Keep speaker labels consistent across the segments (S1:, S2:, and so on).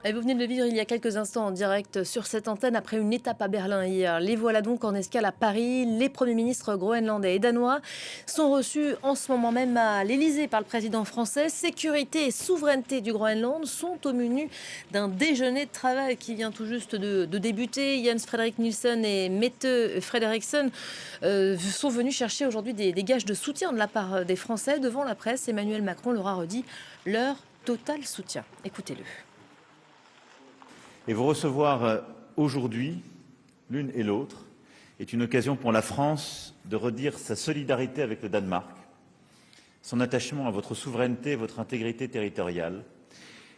S1: Et vous venez de le vivre il y a quelques instants en direct sur cette antenne après une étape à Berlin hier. Les voilà donc en escale à Paris. Les premiers ministres groenlandais et danois sont reçus en ce moment même à l'Elysée par le président français. Sécurité et souveraineté du Groenland sont au menu d'un déjeuner de travail qui vient tout juste de débuter. Jens Frederik Nielsen et Mette Frederiksen sont venus chercher aujourd'hui des gages de soutien de la part des Français. Devant la presse, Emmanuel Macron leur a redit leur total soutien. Écoutez-le.
S2: Et vous recevoir aujourd'hui, l'une et l'autre, est une occasion pour la France de redire sa solidarité avec le Danemark, son attachement à votre souveraineté et votre intégrité territoriale,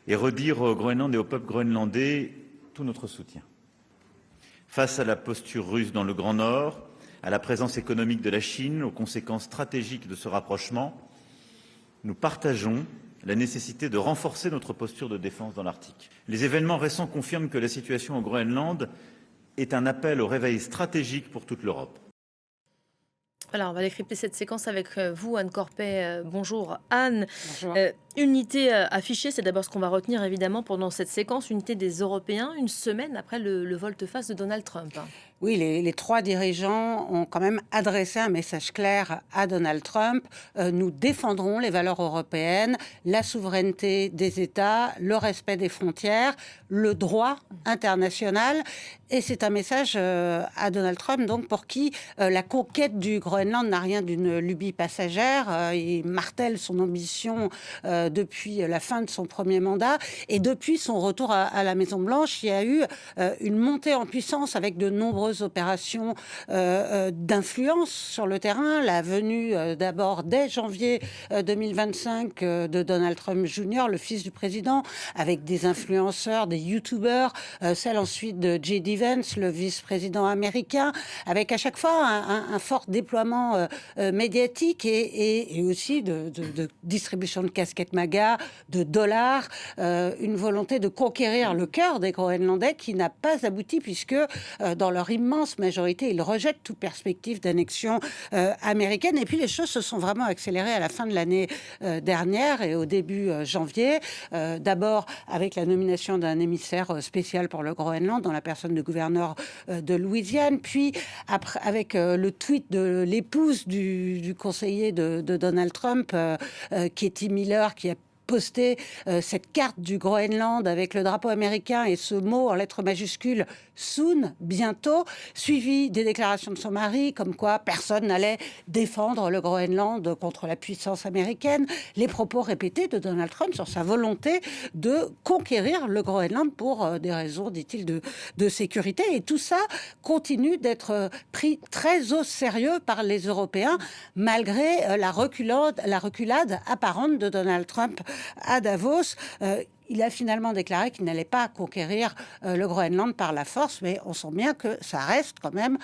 S2: et redire au Groenland et au peuple groenlandais tout notre soutien. Face à la posture russe dans le Grand Nord, à la présence économique de la Chine, aux conséquences stratégiques de ce rapprochement, nous partageons la nécessité de renforcer notre posture de défense dans l'Arctique. Les événements récents confirment que la situation au Groenland est un appel au réveil stratégique pour toute l'Europe.
S1: Alors, on va décrypter cette séquence avec vous, Anne Corpet. Bonjour, Anne.
S3: Bonjour.
S1: Unité affichée, c'est d'abord ce qu'on va retenir évidemment pendant cette séquence. Unité des Européens, une semaine après le volte-face de Donald Trump.
S3: Oui, les trois dirigeants ont quand même adressé un message clair à Donald Trump. Nous défendrons les valeurs européennes, la souveraineté des États, le respect des frontières, le droit international. Et c'est un message à Donald Trump, donc pour qui la conquête du Groenland n'a rien d'une lubie passagère. Il martèle son ambition depuis la fin de son premier mandat. Et depuis son retour à la Maison-Blanche, il y a eu une montée en puissance avec de nombreuses opérations d'influence sur le terrain. La venue d'abord dès janvier 2025 de Donald Trump Jr., le fils du président, avec des influenceurs, des youtubeurs, celle ensuite de J.D. Vance, le vice-président américain, avec à chaque fois un fort déploiement médiatique et aussi de distribution de casquettes MAGA, de dollars, une volonté de conquérir le cœur des Groenlandais qui n'a pas abouti puisque dans leur immense majorité, ils rejettent toute perspective d'annexion américaine. Et puis les choses se sont vraiment accélérées à la fin de l'année dernière et au début janvier. D'abord avec la nomination d'un émissaire spécial pour le Groenland dans la personne du gouverneur de Louisiane, puis après, avec le tweet de l'épouse du conseiller de Donald Trump, Katie Miller, qui a posté cette carte du Groenland avec le drapeau américain et ce mot en lettres majuscules soon, bientôt, suivi des déclarations de son mari comme quoi personne n'allait défendre le Groenland contre la puissance américaine, les propos répétés de Donald Trump sur sa volonté de conquérir le Groenland pour des raisons, dit-il, de sécurité. Et tout ça continue d'être pris très au sérieux par les Européens malgré la reculade apparente de Donald Trump à Davos. Il a finalement déclaré qu'il n'allait pas conquérir le Groenland par la force, mais on sent bien que ça reste quand même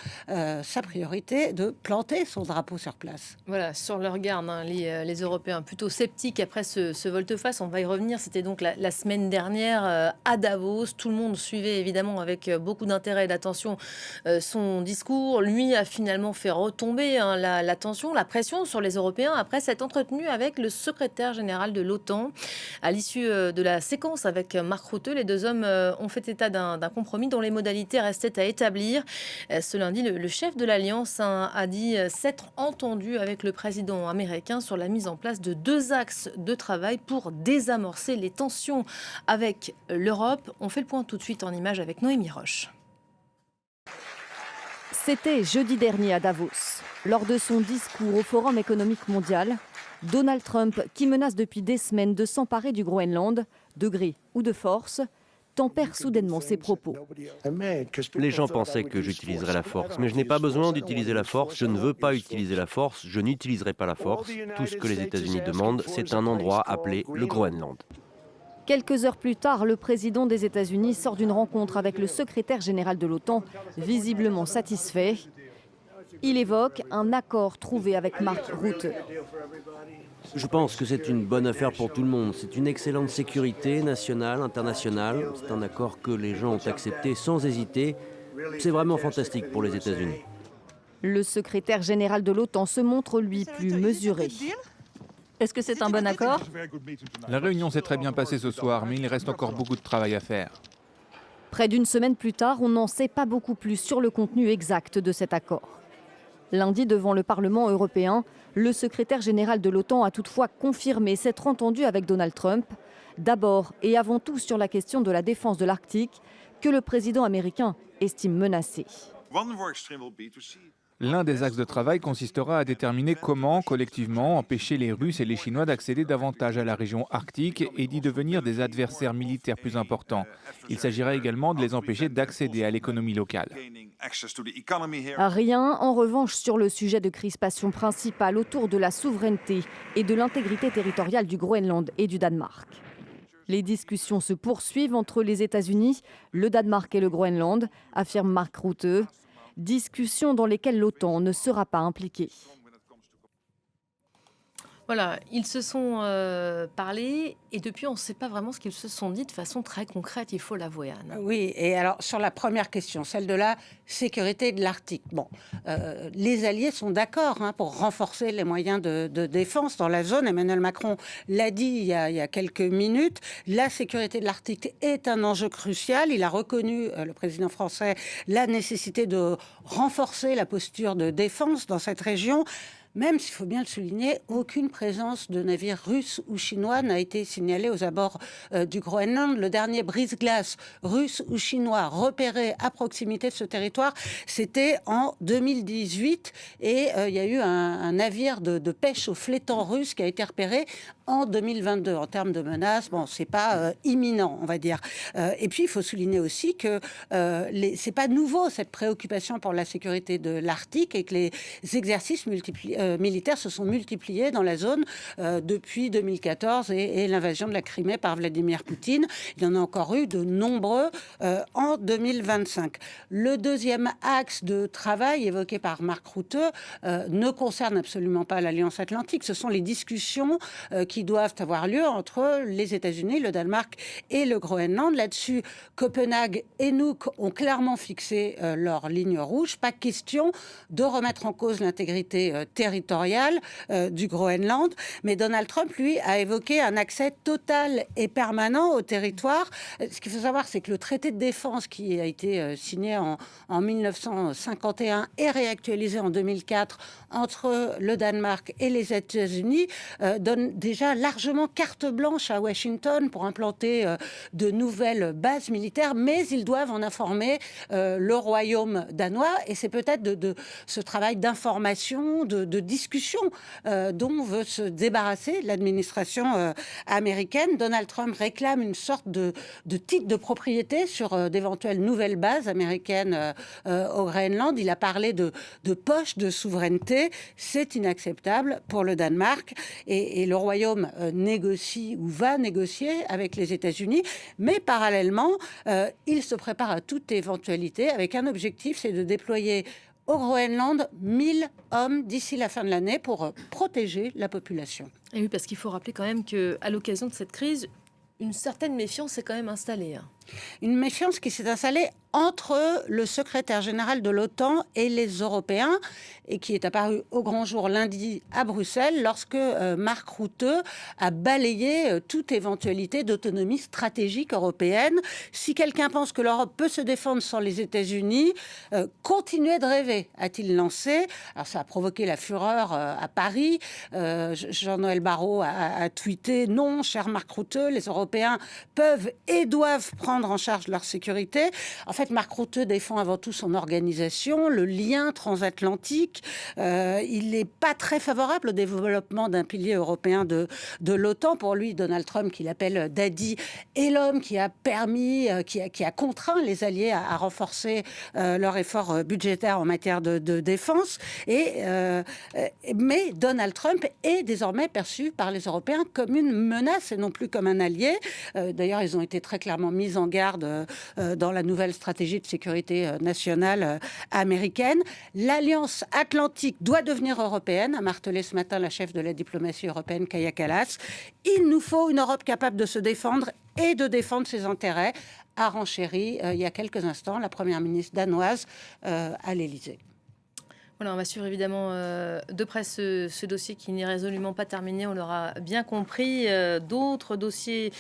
S3: sa priorité de planter son drapeau sur place.
S1: Voilà, sur leur garde, hein, les Européens plutôt sceptiques après ce volte-face. On va y revenir. C'était donc la semaine dernière à Davos. Tout le monde suivait évidemment avec beaucoup d'intérêt et d'attention son discours. Lui a finalement fait retomber la tension, la pression sur les Européens après s'être entretenu avec le secrétaire général de l'OTAN. À l'issue de la séquence avec Mark Rutte, les deux hommes ont fait état d'un compromis dont les modalités restaient à établir. Ce lundi, le chef de l'Alliance a dit s'être entendu avec le président américain sur la mise en place de 2 axes de travail pour désamorcer les tensions avec l'Europe. On fait le point tout de suite en images avec Noémie Roche.
S4: C'était jeudi dernier à Davos. Lors de son discours au Forum économique mondial, Donald Trump, qui menace depuis des semaines de s'emparer du Groenland, de gré ou de force, tempère soudainement ses propos.
S5: Les gens pensaient que j'utiliserais la force, mais je n'ai pas besoin d'utiliser la force, je ne veux pas utiliser la force, je n'utiliserai pas la force. Tout ce que les États-Unis demandent, c'est un endroit appelé le Groenland.
S4: Quelques heures plus tard, le président des États-Unis sort d'une rencontre avec le secrétaire général de l'OTAN, visiblement satisfait. Il évoque un accord trouvé avec Mark Rutte.
S5: Je pense que c'est une bonne affaire pour tout le monde. C'est une excellente sécurité nationale, internationale. C'est un accord que les gens ont accepté sans hésiter. C'est vraiment fantastique pour les États-Unis.
S4: Le secrétaire général de l'OTAN se montre, lui, plus mesuré. Est-ce que c'est un bon accord?
S6: La réunion s'est très bien passée ce soir, mais il reste encore beaucoup de travail à faire.
S4: Près d'une semaine plus tard, on n'en sait pas beaucoup plus sur le contenu exact de cet accord. Lundi, devant le Parlement européen, le secrétaire général de l'OTAN a toutefois confirmé s'être entendu avec Donald Trump, d'abord et avant tout sur la question de la défense de l'Arctique, que le président américain estime menacée.
S6: L'un des axes de travail consistera à déterminer comment, collectivement, empêcher les Russes et les Chinois d'accéder davantage à la région arctique et d'y devenir des adversaires militaires plus importants. Il s'agira également de les empêcher d'accéder à l'économie locale.
S4: Rien, en revanche, sur le sujet de crispation principale autour de la souveraineté et de l'intégrité territoriale du Groenland et du Danemark. Les discussions se poursuivent entre les États-Unis, le Danemark et le Groenland, affirme Mark Rutte. Discussions dans lesquelles l'OTAN ne sera pas impliquée.
S1: Voilà, ils se sont parlé et depuis, on ne sait pas vraiment ce qu'ils se sont dit de façon très concrète, il faut l'avouer, Anne.
S3: Oui, et alors sur la première question, celle de la sécurité de l'Arctique. Bon, les alliés sont d'accord pour renforcer les moyens de défense dans la zone. Emmanuel Macron l'a dit il y a quelques minutes. La sécurité de l'Arctique est un enjeu crucial. Il a reconnu, le président français, la nécessité de renforcer la posture de défense dans cette région. Même s'il faut bien le souligner, aucune présence de navires russes ou chinois n'a été signalée aux abords du Groenland. Le dernier brise-glace russe ou chinois repéré à proximité de ce territoire, c'était en 2018. Et il y a eu un navire de pêche au flétan russe qui a été repéré en 2022. En termes de menaces, bon, c'est pas imminent, on va dire. Et puis, il faut souligner aussi que c'est pas nouveau, cette préoccupation pour la sécurité de l'Arctique, et que les exercices militaires se sont multipliés dans la zone depuis 2014 et l'invasion de la Crimée par Vladimir Poutine. Il y en a encore eu de nombreux en 2025. Le deuxième axe de travail évoqué par Mark Rutte ne concerne absolument pas l'Alliance Atlantique. Ce sont les discussions qui doivent avoir lieu entre les États-Unis, le Danemark et le Groenland. Là-dessus, Copenhague et Nuuk ont clairement fixé leur ligne rouge. Pas question de remettre en cause l'intégrité territoriale du Groenland. Mais Donald Trump, lui, a évoqué un accès total et permanent au territoire. Ce qu'il faut savoir, c'est que le traité de défense qui a été signé en 1951 et réactualisé en 2004 entre le Danemark et les États-Unis donne déjà largement carte blanche à Washington pour implanter de nouvelles bases militaires, mais ils doivent en informer le Royaume danois, et c'est peut-être de ce travail d'information, de discussion dont veut se débarrasser l'administration américaine. Donald Trump réclame une sorte de titre de propriété sur d'éventuelles nouvelles bases américaines au Groenland. Il a parlé de poche de souveraineté. C'est inacceptable pour le Danemark, et le Royaume négocie ou va négocier avec les États-Unis, mais parallèlement, il se prépare à toute éventualité avec un objectif, c'est de déployer au Groenland 1000 hommes d'ici la fin de l'année pour protéger la population.
S1: Et oui, parce qu'il faut rappeler quand même qu'à l'occasion de cette crise, une certaine méfiance s'est quand même installée.
S3: Une méfiance qui s'est installée entre le secrétaire général de l'OTAN et les Européens, et qui est apparue au grand jour lundi à Bruxelles lorsque Mark Rutte a balayé toute éventualité d'autonomie stratégique européenne. Si quelqu'un pense que l'Europe peut se défendre sans les États-Unis, continuez de rêver, a-t-il lancé. Alors ça a provoqué la fureur à Paris. Jean-Noël Barrot a tweeté « Non, cher Mark Rutte, les Européens peuvent et doivent prendre en charge leur sécurité ». En fait, Mark Rutte défend avant tout son organisation, le lien transatlantique. Il n'est pas très favorable au développement d'un pilier européen de l'OTAN. Pour lui, Donald Trump, qu'il appelle Daddy, est l'homme qui a permis, qui a contraint les alliés à renforcer leur effort budgétaire en matière de défense. Mais Donald Trump est désormais perçu par les Européens comme une menace et non plus comme un allié. D'ailleurs, ils ont été très clairement mis en garde dans la nouvelle stratégie de sécurité nationale américaine. L'Alliance Atlantique doit devenir européenne, a martelé ce matin la chef de la diplomatie européenne, Kaja Kallas. Il nous faut une Europe capable de se défendre et de défendre ses intérêts, a renchéri il y a quelques instants la première ministre danoise à l'Élysée.
S1: Voilà, on va suivre évidemment de près ce dossier qui n'est résolument pas terminé, on l'aura bien compris. D'autres dossiers